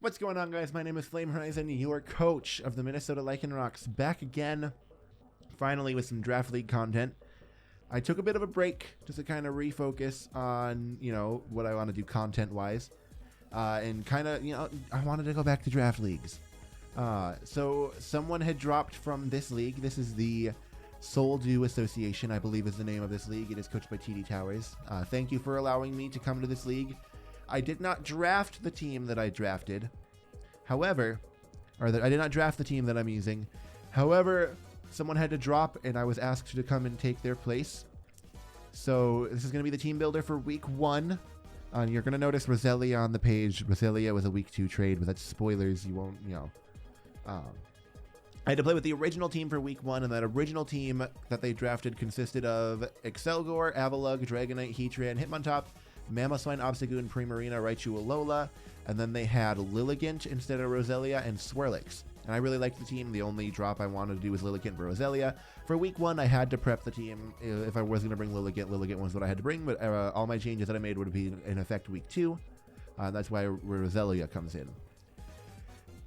What's going on, guys? My name is FlameHorizon, your coach of the Minnesota Lycanrocs, back again, finally with some Draft League content. I took a bit of a break just to kind of refocus on, what I want to do content-wise, and kind of, I wanted to go back to Draft Leagues. So someone had dropped from this league. This is the Soul Dew Association, I believe is the name of this league. It is coached by TD Towers. Thank you for allowing me to come to this league. I did not draft the team that I drafted. However, I did not draft the team that I'm using. However, someone had to drop and I was asked to come and take their place. So this is going to be the team builder for week 1. You're going to notice Roselia on the page. Roselia was a week 2 trade, but that's spoilers. You won't, I had to play with the original team for week 1, and that original team that they drafted consisted of Excelgor, Avalugg, Dragonite, Heatran, Hitmontop, Mamoswine, Obstagoon, Primarina, Raichu, Alola, and then they had Lilligant instead of Roselia and Swirlix. And I really liked the team. The only drop I wanted to do was Lilligant for Roselia. For week 1, I had to prep the team. If I was going to bring Lilligant, Lilligant was what I had to bring, but all my changes that I made would be in effect week 2. That's why Roselia comes in.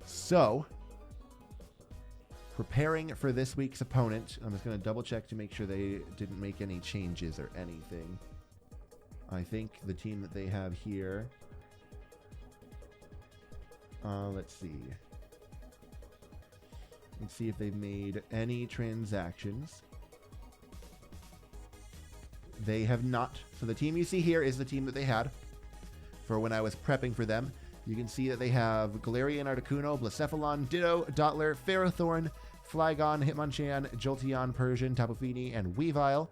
So, preparing for this week's opponent, I'm just going to double check to make sure they didn't make any changes or anything. I think the team that they have here, let's see if they've made any transactions. They have not. So the team you see here is the team that they had for when I was prepping for them. You can see that they have Galarian, Articuno, Blacephalon, Ditto, Dottler, Ferrothorn, Flygon, Hitmonchan, Jolteon, Persian, Tapu Fini, and Weavile.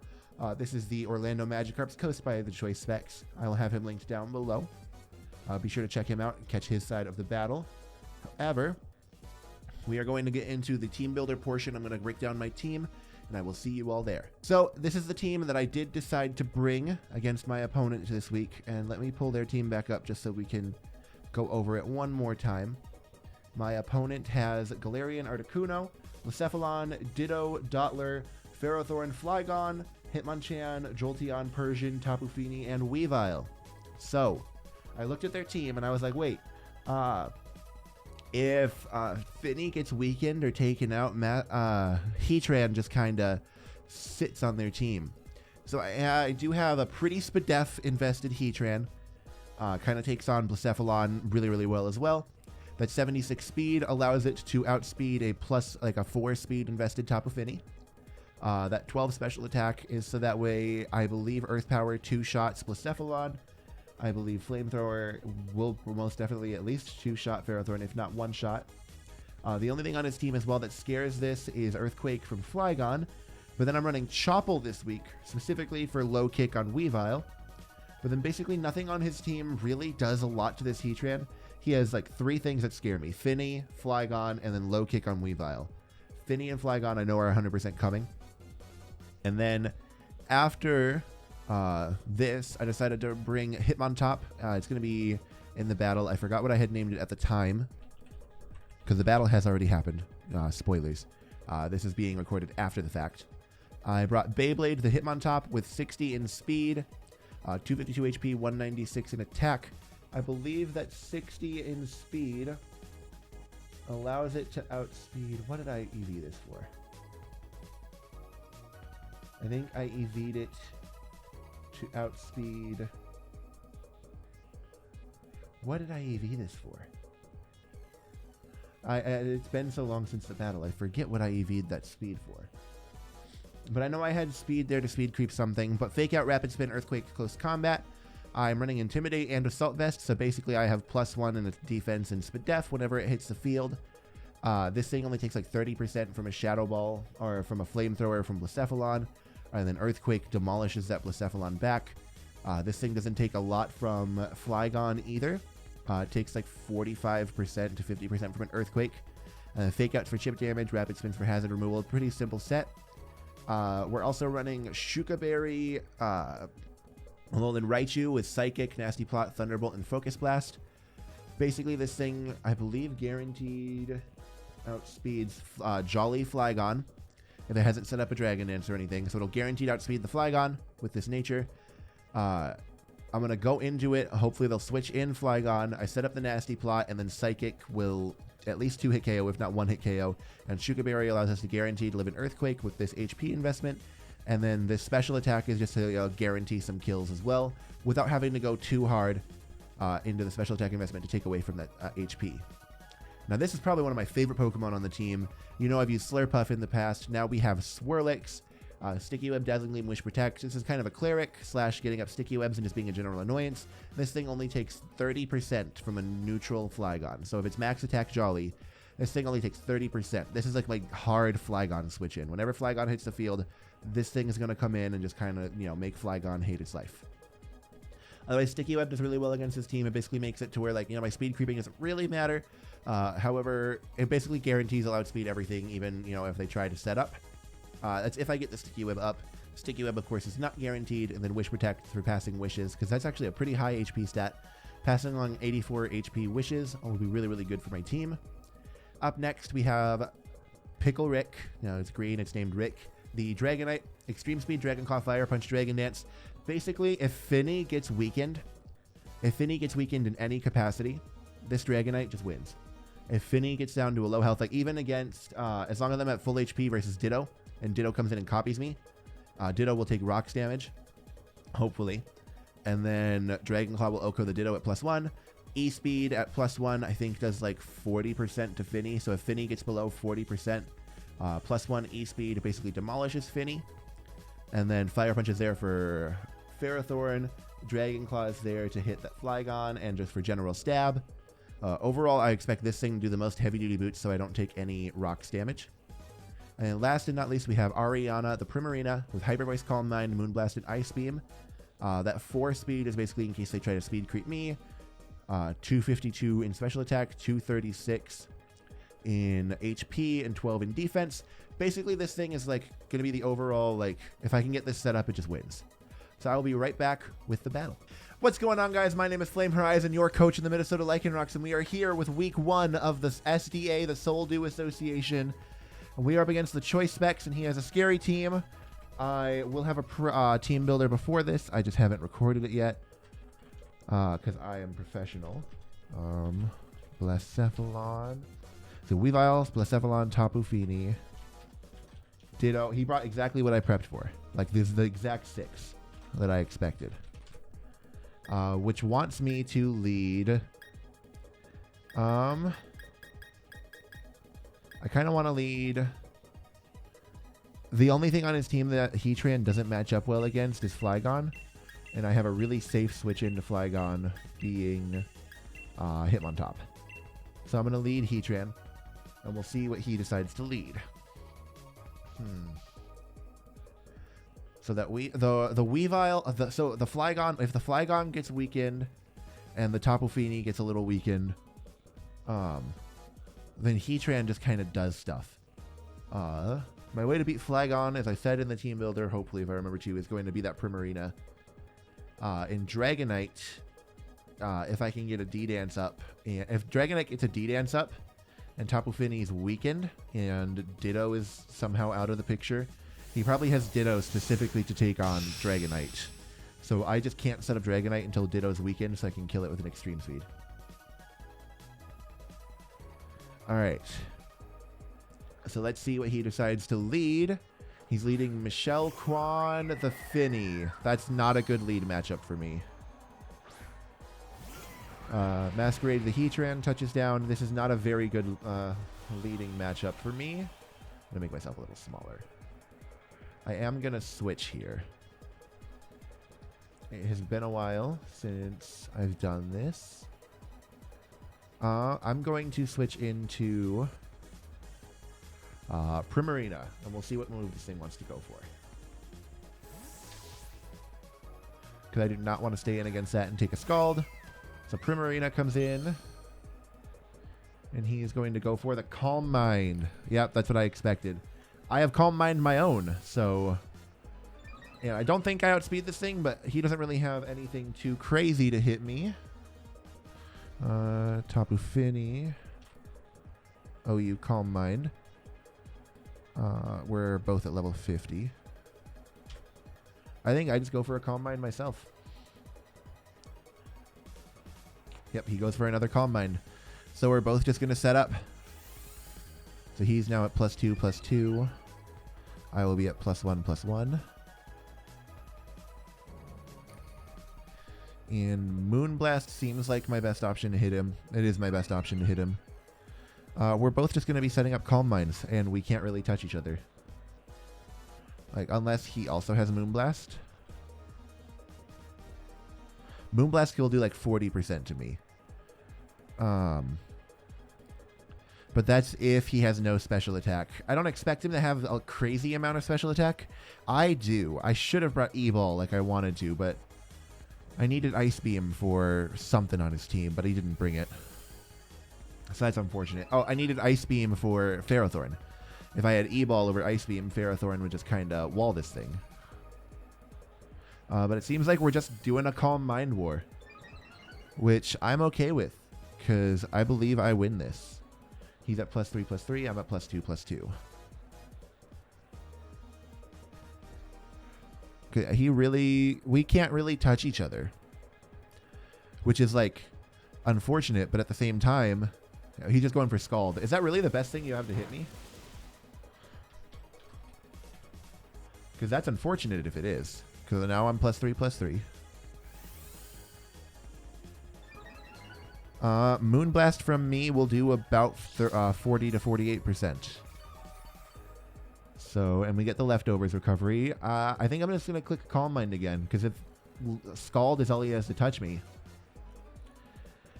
This is the Orlando Magikarps coached by the Choice Specs. I will have him linked down below. Be sure to check him out and catch his side of the battle. However, we are going to get into the team builder portion. I'm going to break down my team, and I will see you all there. So this is the team that I did decide to bring against my opponent this week. And let me pull their team back up just so we can go over it one more time. My opponent has Galarian, Articuno, Blacephalon, Ditto, Dottler, Ferrothorn, Flygon, Hitmonchan, Jolteon, Persian, Tapu Fini, and Weavile. So, I looked at their team and I was like, wait, if Fini gets weakened or taken out, Heatran just kind of sits on their team. So I do have a pretty Spadef invested Heatran. Kind of takes on Blacephalon really, really well as well. That 76 speed allows it to outspeed a 4 speed invested Tapu Fini. That 12 special attack is so that way I believe Earth Power 2 shots Blacephalon. I believe Flamethrower will most definitely at least 2 shot Ferrothorn, if not 1 shot. The only thing on his team as well that scares this is Earthquake from Flygon. But then I'm running Chople this week, specifically for low kick on Weavile. But then basically nothing on his team really does a lot to this Heatran. He has like 3 things that scare me. Fini, Flygon, and then low kick on Weavile. Fini and Flygon I know are 100% coming. And then after this, I decided to bring Hitmontop. It's going to be in the battle. I forgot what I had named it at the time, because the battle has already happened. Spoilers. This is being recorded after the fact. I brought Beyblade, the Hitmontop, with 60 in speed, 252 HP, 196 in attack. I believe that 60 in speed allows it to outspeed. What did I EV this for? I think I EV'd it to outspeed. What did I EV this for? It's been so long since the battle, I forget what I EV'd that speed for. But I know I had speed there to speed creep something, but Fake Out, Rapid Spin, Earthquake, Close Combat. I'm running Intimidate and Assault Vest, so basically I have +1 in its defense and Spadef whenever it hits the field. This thing only takes like 30% from a Shadow Ball, or from a Flamethrower from Blacephalon, and then Earthquake demolishes that Blacephalon back. This thing doesn't take a lot from Flygon either. It takes like 45% to 50% from an Earthquake. Fake Outs for chip damage, Rapid Spins for hazard removal. Pretty simple set. We're also running Shuka Berry, Alolan Raichu with Psychic, Nasty Plot, Thunderbolt, and Focus Blast. Basically, this thing, I believe, guaranteed outspeeds Jolly Flygon if it hasn't set up a Dragon Dance or anything. So it'll guaranteed outspeed the Flygon with this nature. I'm going to go into it. Hopefully they'll switch in Flygon. I set up the nasty plot, and then Psychic will at least 2-hit KO, if not 1-hit KO. And Shuka Berry allows us to guarantee to live an Earthquake with this HP investment. And then this special attack is just to guarantee some kills as well, without having to go too hard into the special attack investment to take away from that HP. Now this is probably one of my favorite Pokemon on the team. You know I've used Slurpuff in the past. Now we have Swirlix, Sticky Web, Dazzling Gleam, Wish Protect. This is kind of a cleric / getting up Sticky Webs and just being a general annoyance. This thing only takes 30% from a neutral Flygon. So if it's max attack Jolly, this thing only takes 30%. This is like my hard Flygon switch in. Whenever Flygon hits the field, this thing is going to come in and just kind of, make Flygon hate its life. Otherwise, Sticky Web does really well against this team. It basically makes it to where, my speed creeping doesn't really matter. However, it basically guarantees allowed speed everything, even, if they try to set up. That's if I get the Sticky Web up. Sticky Web, of course, is not guaranteed, and then Wish Protect for passing Wishes, because that's actually a pretty high HP stat. Passing along 84 HP Wishes will be really, really good for my team. Up next, we have Pickle Rick. It's green. It's named Rick. The Dragonite, Extreme Speed, Dragon Claw, Fire Punch, Dragon Dance. Basically, if Finny gets weakened in any capacity, this Dragonite just wins. If Finny gets down to a low health, even against, as long as I'm at full HP versus Ditto, and Ditto comes in and copies me, Ditto will take rocks damage, hopefully. And then Dragon Claw will OHKO the Ditto at +1. E-Speed at +1, I think, does 40% to Finny. So if Finny gets below 40%, +1 E-Speed basically demolishes Finny. And then Fire Punch is there for Ferrothorn. Dragon Claw is there to hit that Flygon and just for general stab. Overall, I expect this thing to do the most heavy-duty boots so I don't take any rocks damage. And last and not least, we have Ariana, the Primarina, with Hyper Voice, Calm Mind, Moonblast, and Ice Beam. That 4 speed is basically in case they try to speed creep me. 252 in special attack, 236 in HP, and 12 in defense. Basically, this thing is going to be the overall, if I can get this set up, it just wins. So I will be right back with the battle. What's going on, guys? My name is FlameHorizon, your coach in the Minnesota Lycanrocs, and we are here with week 1 of the SDA, the Soul Dew Association. And we are up against the Choice Specs, and he has a scary team. I will have a team builder before this. I just haven't recorded it yet because I am professional. Blacephalon. So Weavile, Blacephalon, Tapu Fini, Ditto. He brought exactly what I prepped for. This is the exact 6 that I expected. Which wants me to lead. I kind of want to lead. The only thing on his team that Heatran doesn't match up well against is Flygon. And I have a really safe switch into Flygon being Hitmontop. So I'm going to lead Heatran. And we'll see what he decides to lead. So that the Weavile, so the Flygon, if the Flygon gets weakened and the Tapu Fini gets a little weakened, then Heatran just kind of does stuff. My way to beat Flygon, as I said in the team builder, hopefully if I remember to, is going to be that Primarina. In Dragonite, if I can get a D-Dance up, and if Dragonite gets a D-Dance up, and Tapu Fini is weakened, and Ditto is somehow out of the picture, he probably has Ditto specifically to take on Dragonite. So I just can't set up Dragonite until Ditto's weakened so I can kill it with an Extreme Speed. Alright. So let's see what he decides to lead. He's leading Michelle Quan the Finny. That's not a good lead matchup for me. Masquerade the Heatran touches down. This is not a very good leading matchup for me. I'm going to make myself a little smaller. I am going to switch here. It has been a while since I've done this. I'm going to switch into Primarina, and we'll see what move this thing wants to go for. Because I do not want to stay in against that and take a Scald. So Primarina comes in, and he is going to go for the Calm Mind. Yep, that's what I expected. I have Calm Mind my own, so yeah, I don't think I outspeed this thing, but he doesn't really have anything too crazy to hit me. Tapu Fini. OU Calm Mind. We're both at level 50. I think I just go for a Calm Mind myself. Yep, he goes for another Calm Mind. So we're both just going to set up. So he's now at +2/+2. I will be at +1/+1. And Moonblast seems like my best option to hit him. It is my best option to hit him. We're both just going to be setting up Calm Minds, and we can't really touch each other. Like, unless he also has Moonblast. Moonblast will do like 40% to me. But that's if he has no special attack. I don't expect him to have a crazy amount of special attack. I do. I should have brought E-Ball like I wanted to, but I needed Ice Beam for something on his team, but he didn't bring it. So that's unfortunate. Oh, I needed Ice Beam for Ferrothorn. If I had E-Ball over Ice Beam, Ferrothorn would just kind of wall this thing. But it seems like we're just doing a Calm Mind War, which I'm okay with, because I believe I win this. He's at +3/+3. I'm at +2/+2. We can't really touch each other, which is like unfortunate, but at the same time, he's just going for Scald. Is that really the best thing you have to hit me? Because that's unfortunate if it is. Because now I'm +3/+3. Moonblast from me will do about 40 to 48%. So, and we get the leftovers recovery. I think I'm just going to click Calm Mind again, because if Scald is all he has to touch me.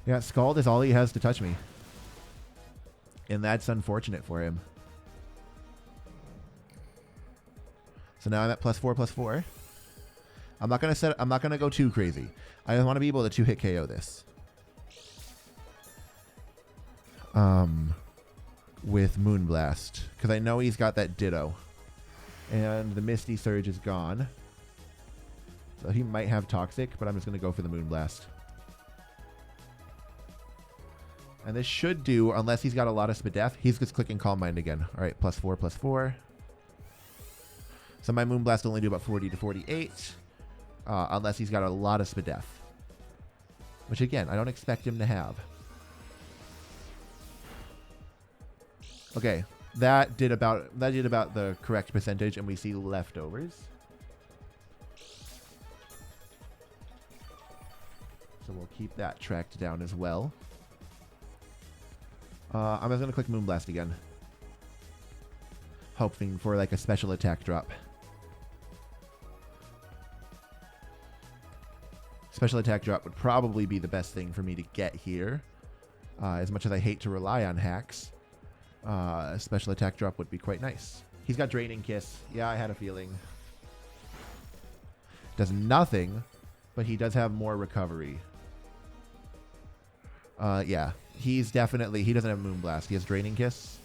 Yeah, Scald is all he has to touch me. And that's unfortunate for him. So now I'm at +4/+4. I'm not gonna go too crazy. I want to be able to 2-hit KO this. With Moonblast, because I know he's got that Ditto, and the Misty Surge is gone, so he might have Toxic, but I'm just gonna go for the Moonblast. And this should do, unless he's got a lot of Spadef. He's just clicking Calm Mind again. All right, +4/+4. So my Moonblast only do about 40 to 48, unless he's got a lot of Spadef, which again I don't expect him to have. Okay, that did about the correct percentage, and we see leftovers. So we'll keep that tracked down as well. I'm just gonna click Moonblast again, hoping for like a special attack drop. Special attack drop would probably be the best thing for me to get here. As much as I hate to rely on hacks. A special attack drop would be quite nice. He's got Draining Kiss. Yeah, I had a feeling. Does nothing, but he does have more recovery. Yeah, he doesn't have Moonblast. He has Draining Kiss.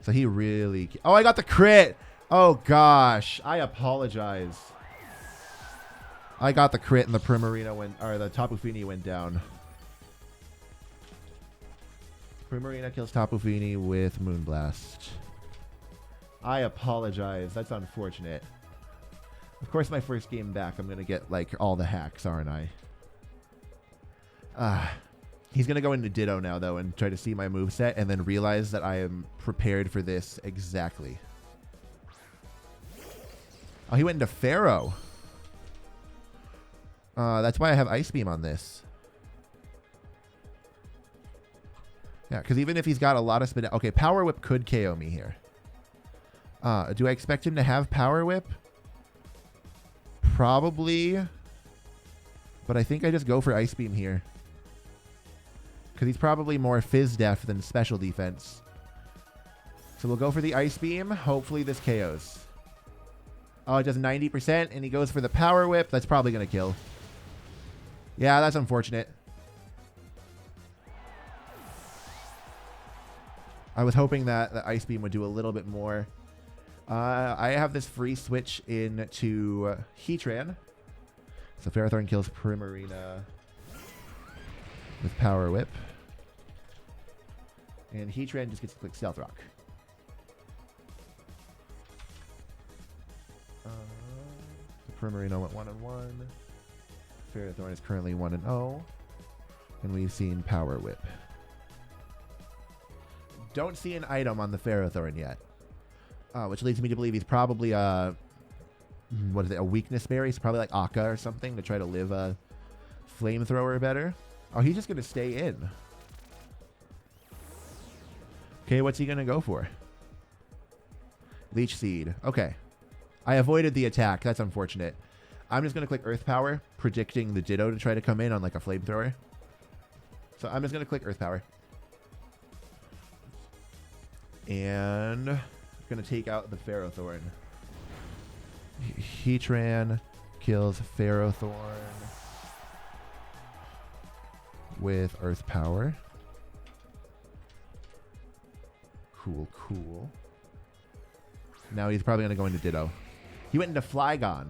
So he really... Oh, I got the crit! Oh, gosh. I apologize. I got the crit and the the Tapu Fini went down. Primarina kills Tapu Fini with Moonblast. I apologize. That's unfortunate. Of course, my first game back, I'm going to get, like, all the hacks, aren't I? He's going to go into Ditto now, though, and try to see my moveset, and then realize that I am prepared for this exactly. Oh, he went into Pharaoh. That's why I have Ice Beam on this. Yeah, because even if he's got a lot of speed... Okay, Power Whip could KO me here. Do I expect him to have Power Whip? Probably. But I think I just go for Ice Beam here. Because he's probably more Fizz Def than Special Defense. So we'll go for the Ice Beam. Hopefully this KOs. Oh, it does 90%, and he goes for the Power Whip. That's probably going to kill. Yeah, that's unfortunate. I was hoping that the Ice Beam would do a little bit more. I have this free switch into Heatran. So Ferrothorn kills Primarina with Power Whip. And Heatran just gets to click Stealth Rock. Primarina went 1-1. Ferrothorn is currently 1-0. And we've seen Power Whip. Don't see an item on the Ferrothorn yet. Which leads me to believe he's probably a weakness berry. He's probably like Akka or something to try to live a flamethrower better. Oh, he's just going to stay in. Okay, what's he going to go for? Leech Seed. Okay. I avoided the attack. That's unfortunate. I'm just going to click Earth Power, predicting the Ditto to try to come in on like a flamethrower. So I'm just going to click Earth Power. And going to take out the Ferrothorn. Heatran kills Ferrothorn with Earth Power. Cool, cool. Now he's probably going to go into Ditto. He went into Flygon.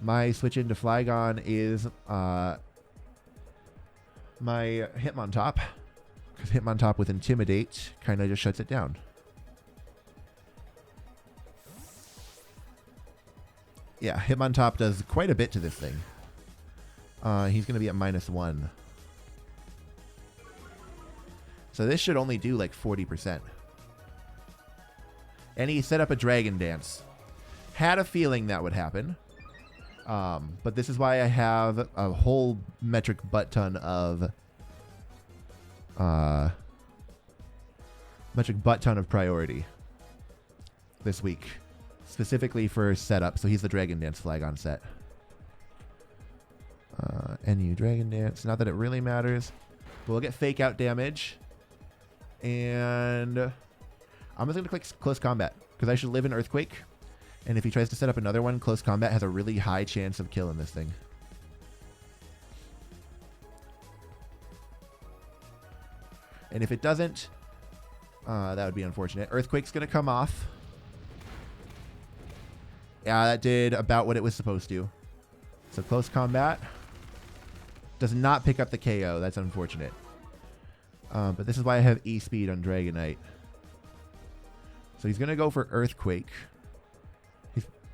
My switch into Flygon is my Hitmontop. Because Hitmontop with Intimidate kind of just shuts it down. Yeah, Hitmontop does quite a bit to this thing. He's going to be at -1. So this should only do like 40%. And he set up a Dragon Dance. Had a feeling that would happen. But this is why I have a whole metric butt ton of priority this week. Specifically for setup. So he's the Dragon Dance Flygon set. NU Dragon Dance. Not that it really matters. But we'll get Fake Out damage. And I'm just going to click Close Combat. Because I should live in Earthquake. And if he tries to set up another one, Close Combat has a really high chance of killing this thing. And if it doesn't, that would be unfortunate. Earthquake's going to come off. Yeah, that did about what it was supposed to. So Close Combat does not pick up the KO. That's unfortunate. But this is why I have E-Speed on Dragonite. So he's going to go for Earthquake.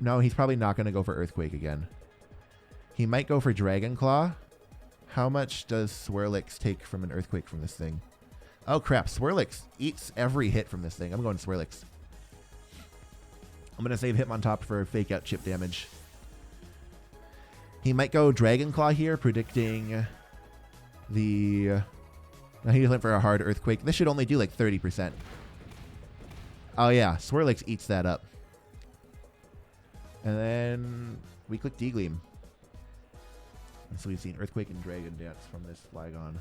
No, he's probably not going to go for Earthquake again. He might go for Dragon Claw. How much does Swirlix take from an Earthquake from this thing? Oh, crap. Swirlix eats every hit from this thing. I'm going Swirlix. I'm going to save Hitmontop for Fake Out chip damage. He might go Dragon Claw here, predicting the... No, he went for a hard Earthquake. This should only do like 30%. Oh, yeah. Swirlix eats that up. And then we click D-Gleam. And so we've seen Earthquake and Dragon Dance from this Flygon.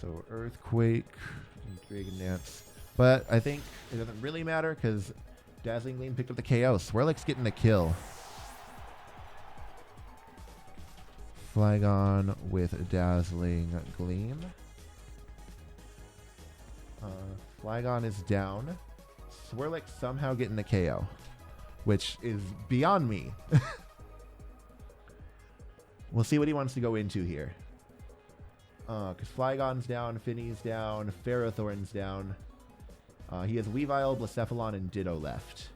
So Earthquake and Dragon Dance. But I think it doesn't really matter because Dazzling Gleam picked up the KO. Swirlix getting the kill. Flygon with Dazzling Gleam. Flygon is down. Swirlix somehow getting the KO, which is beyond me. We'll see what he wants to go into here. Because Flygon's down, Finny's down, Ferrothorn's down. He has Weavile, Blacephalon, and Ditto left.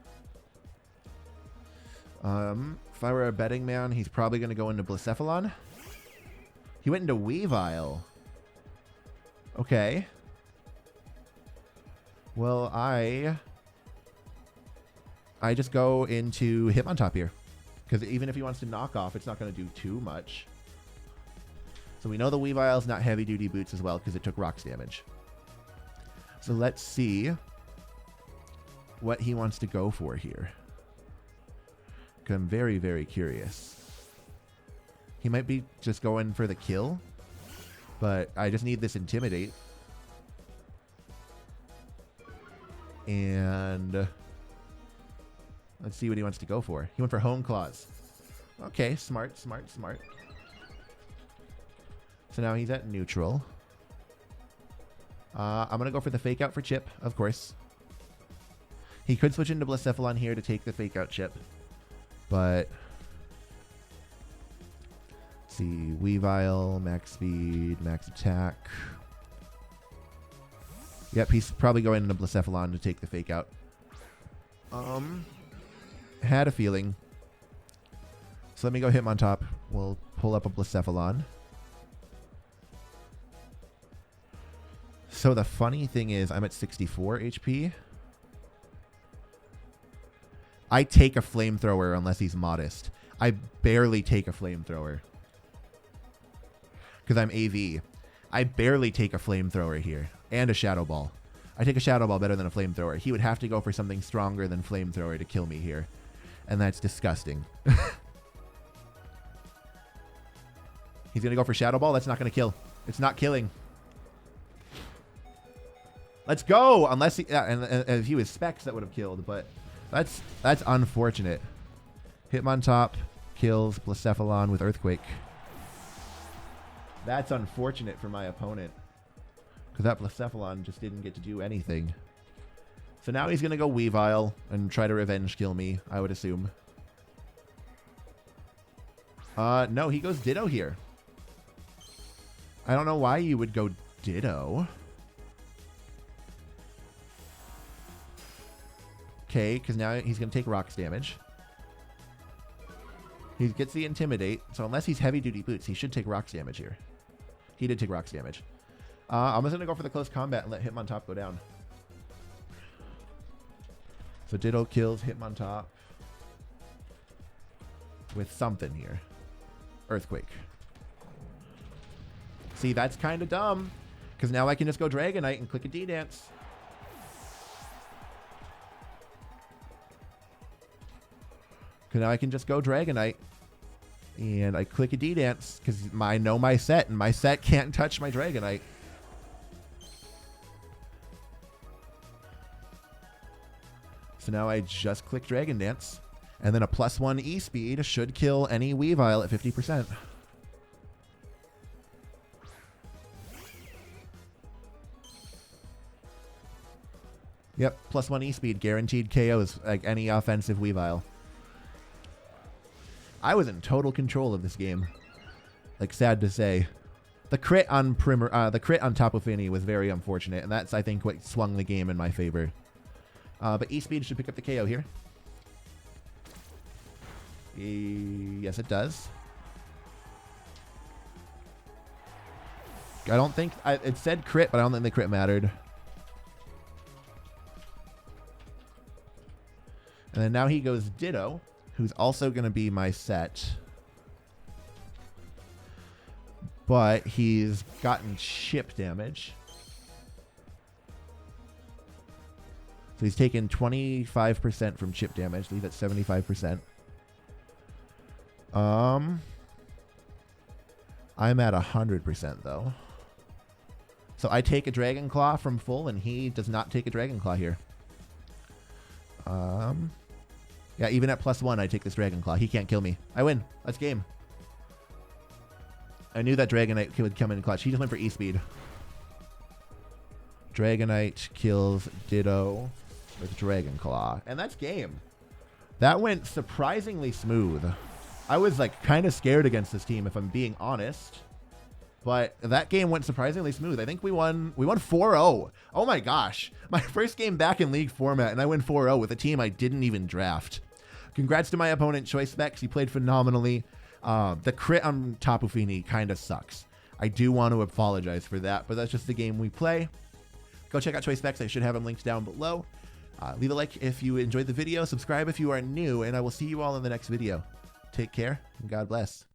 If I were a betting man, he's probably going to go into Blacephalon. He went into Weavile. Okay. Well, I just go into Hitmontop here. Because even if he wants to knock off, it's not going to do too much. So we know the Weavile's not heavy-duty boots as well because it took rocks damage. So let's see what he wants to go for here. Because I'm very, very curious. He might be just going for the kill. But I just need this Intimidate. And let's see what he wants to go for. He went for Hone Claws. Okay, smart, smart, smart. So now he's at neutral. I'm going to go for the Fake Out for chip, of course. He could switch into Blacephalon here to take the Fake Out chip. But let's see. Weavile, max speed, max attack. Yep, he's probably going into Blacephalon to take the Fake Out. Had a feeling. So let me go Hitmontop. We'll pull up a Blacephalon. So the funny thing is I'm at 64 HP. I take a Flamethrower unless he's modest. I barely take a Flamethrower. Because I'm AV. I barely take a Flamethrower here. And a Shadow Ball. I take a Shadow Ball better than a Flamethrower. He would have to go for something stronger than Flamethrower to kill me here. And that's disgusting. He's going to go for Shadow Ball. That's not going to kill. It's not killing. Let's go! Unless he... and if he was Specs, that would have killed. But that's unfortunate. Hitmontop kills Blacephalon with Earthquake. That's unfortunate for my opponent. Because that Blacephalon just didn't get to do anything. So now he's going to go Weavile and try to revenge kill me, I would assume. No, he goes Ditto here. I don't know why you would go Ditto. Okay, because now he's going to take Rocks damage. He gets the Intimidate, so unless he's Heavy Duty Boots, he should take Rocks damage here. He did take Rocks damage. I'm just going to go for the close combat and let Hitmontop go down. So Ditto kills Hitmontop with something here. Earthquake. See, that's kind of dumb. Because now I can just go Dragonite and click a D-Dance. Because now I can just go Dragonite. And I click a D-Dance. Because I know my set. And my set can't touch my Dragonite. So now I just click Dragon Dance. And then a +1 E-Speed should kill any Weavile at 50%. Yep, +1 E-Speed guaranteed KOs like any offensive Weavile. I was in total control of this game. Like, sad to say. The crit on Tapu Fini was very unfortunate, and that's, I think, what swung the game in my favor. But E-Speed should pick up the KO here. Yes, it does. I don't think... it said crit, but I don't think the crit mattered. And then now he goes Ditto, who's also going to be my set. But he's gotten chip damage. So he's taken 25% from chip damage. Leave at 75%. I'm at 100% though. So I take a Dragon Claw from full, and he does not take a Dragon Claw here. Yeah, even at +1, I take this Dragon Claw. He can't kill me. I win. Let's game. I knew that Dragonite would come in clutch. He just went for E-Speed. Dragonite kills Ditto with Dragon Claw. And that's game. That went surprisingly smooth. I was like kind of scared against this team, if I'm being honest. But that game went surprisingly smooth. I think we won 4-0. Oh my gosh. My first game back in League format, and I win 4-0 with a team I didn't even draft. Congrats to my opponent, Choice Specs. He played phenomenally. The crit on Tapu Fini kind of sucks. I do want to apologize for that, but that's just the game we play. Go check out Choice Specs. I should have them linked down below. Leave a like if you enjoyed the video. Subscribe if you are new, and I will see you all in the next video. Take care, and God bless.